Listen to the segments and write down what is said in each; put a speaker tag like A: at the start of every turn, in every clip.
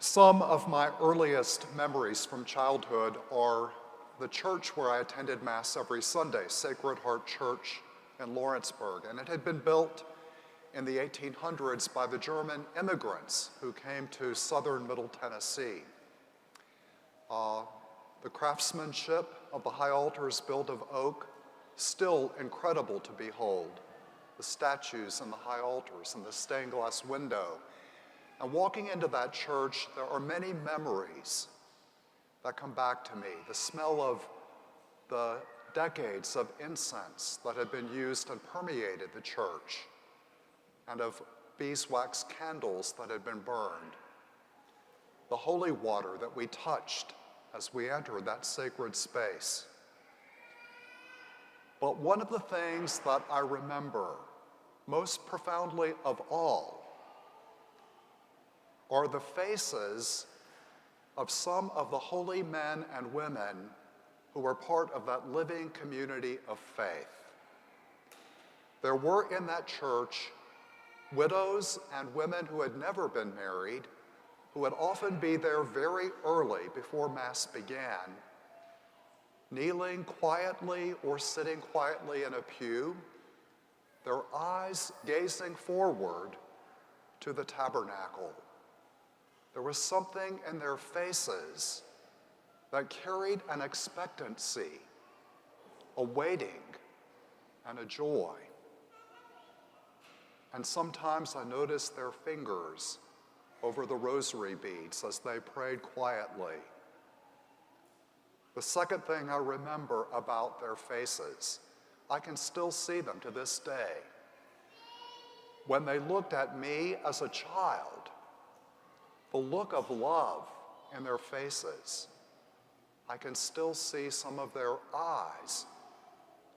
A: Some of my earliest memories from childhood are the church where I attended Mass every Sunday, Sacred Heart Church in Lawrenceburg. And it had been built in the 1800s by the German immigrants who came to southern Middle Tennessee. The craftsmanship of the high altars built of oak, still incredible to behold. The statues and the high altars and the stained glass window. And walking into that church, there are many memories that come back to me. The smell of the decades of incense that had been used and permeated the church, and of beeswax candles that had been burned. The holy water that we touched as we entered that sacred space. But one of the things that I remember most profoundly of all are the faces of some of the holy men and women who were part of that living community of faith. There were in that church widows and women who had never been married, who would often be there very early before Mass began, kneeling quietly or sitting quietly in a pew, their eyes gazing forward to the tabernacle. There was something in their faces that carried an expectancy, a waiting, and a joy. And sometimes I noticed their fingers over the rosary beads as they prayed quietly. The second thing I remember about their faces, I can still see them to this day. When they looked at me as a child, the look of love in their faces, I can still see some of their eyes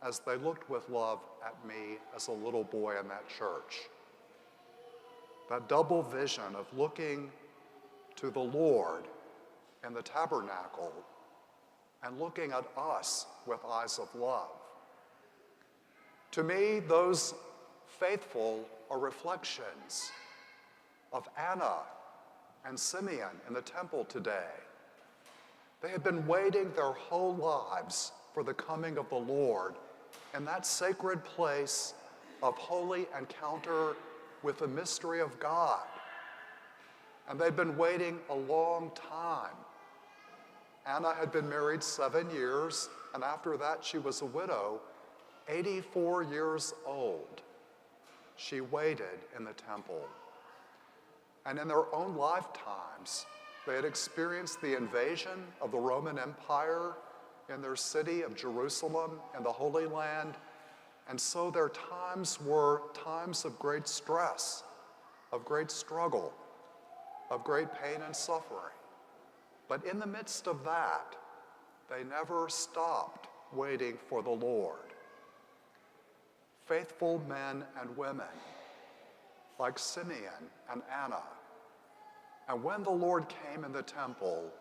A: as they looked with love at me as a little boy in that church. That double vision of looking to the Lord in the tabernacle and looking at us with eyes of love. To me, those faithful are reflections of Anna and Simeon in the temple today. They had been waiting their whole lives for the coming of the Lord in that sacred place of holy encounter with the mystery of God. And they'd been waiting a long time. Anna had been married 7 years, and after that she was a widow, 84 years old. She waited in the temple. And in their own lifetimes, they had experienced the invasion of the Roman Empire in their city of Jerusalem and the Holy Land. And so their times were times of great stress, of great struggle, of great pain and suffering. But in the midst of that, they never stopped waiting for the Lord. Faithful men and women, like Simeon and Anna. And when the Lord came in the temple,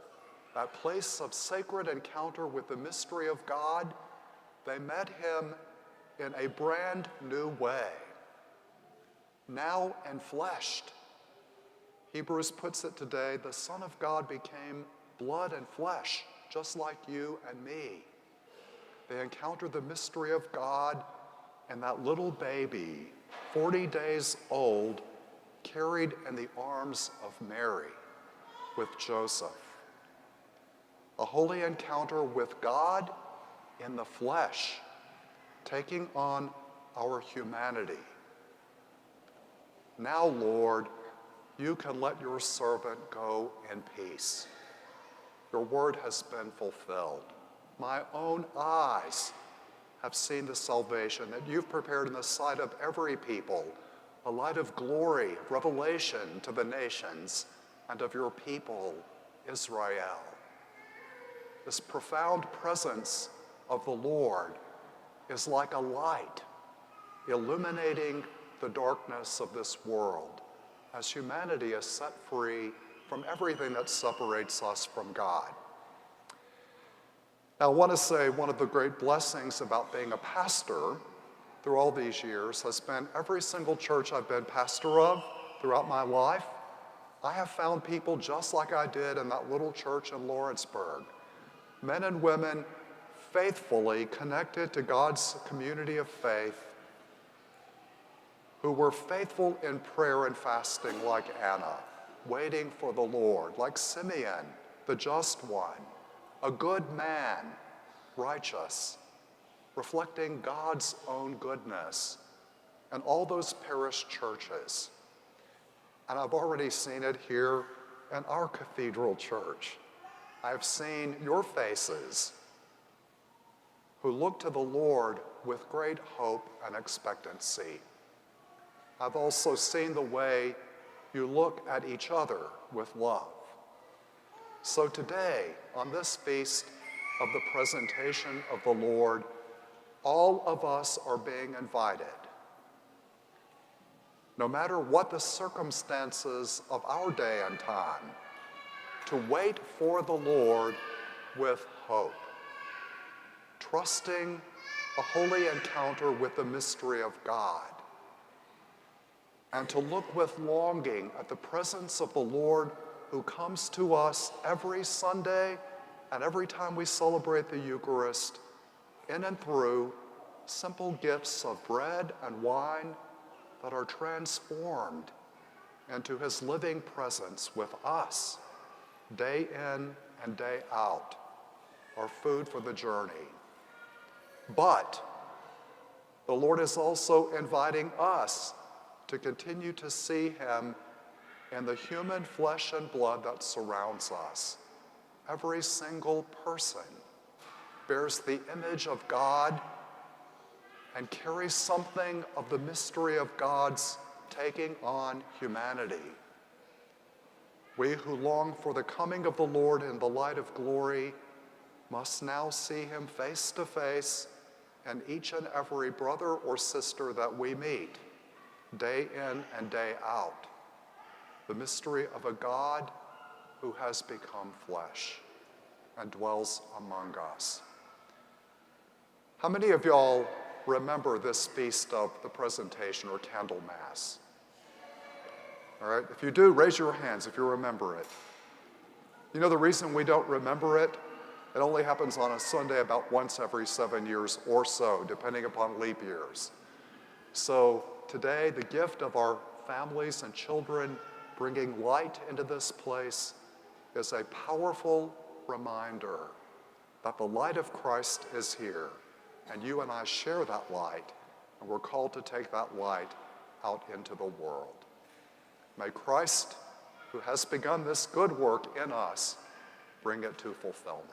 A: that place of sacred encounter with the mystery of God, they met him in a brand new way, now enfleshed. Hebrews puts it today, the Son of God became blood and flesh, just like you and me. They encountered the mystery of God and that little baby, 40 days old, carried in the arms of Mary with Joseph. A holy encounter with God in the flesh, taking on our humanity. Now, Lord, you can let your servant go in peace. Your word has been fulfilled. My own eyes have seen the salvation that you've prepared in the sight of every people, a light of glory, revelation to the nations and of your people, Israel. This profound presence of the Lord is like a light illuminating the darkness of this world as humanity is set free from everything that separates us from God. Now, I want to say one of the great blessings about being a pastor through all these years has been every single church I've been pastor of throughout my life, I have found people just like I did in that little church in Lawrenceburg, men and women faithfully connected to God's community of faith, who were faithful in prayer and fasting like Anna, waiting for the Lord, like Simeon, the just one, a good man, righteous, reflecting God's own goodness, and all those parish churches. And I've already seen it here in our cathedral church. I've seen your faces who look to the Lord with great hope and expectancy. I've also seen the way you look at each other with love. So today, on this feast of the presentation of the Lord, all of us are being invited, no matter what the circumstances of our day and time, to wait for the Lord with hope, trusting a holy encounter with the mystery of God, and to look with longing at the presence of the Lord who comes to us every Sunday and every time we celebrate the Eucharist, in and through simple gifts of bread and wine that are transformed into his living presence with us, day in and day out, our food for the journey. But the Lord is also inviting us to continue to see him in the human flesh and blood that surrounds us. Every single person bears the image of God and carries something of the mystery of God's taking on humanity. We who long for the coming of the Lord in the light of glory must now see him face to face in each and every brother or sister that we meet, day in and day out. The mystery of a God who has become flesh and dwells among us. How many of y'all remember this feast of the presentation or candle mass? All right, if you do, raise your hands if you remember it. You know the reason we don't remember it? It only happens on a Sunday about once every 7 years or so, depending upon leap years. So today, the gift of our families and children bringing light into this place is a powerful reminder that the light of Christ is here, and you and I share that light, and we're called to take that light out into the world. May Christ, who has begun this good work in us, bring it to fulfillment.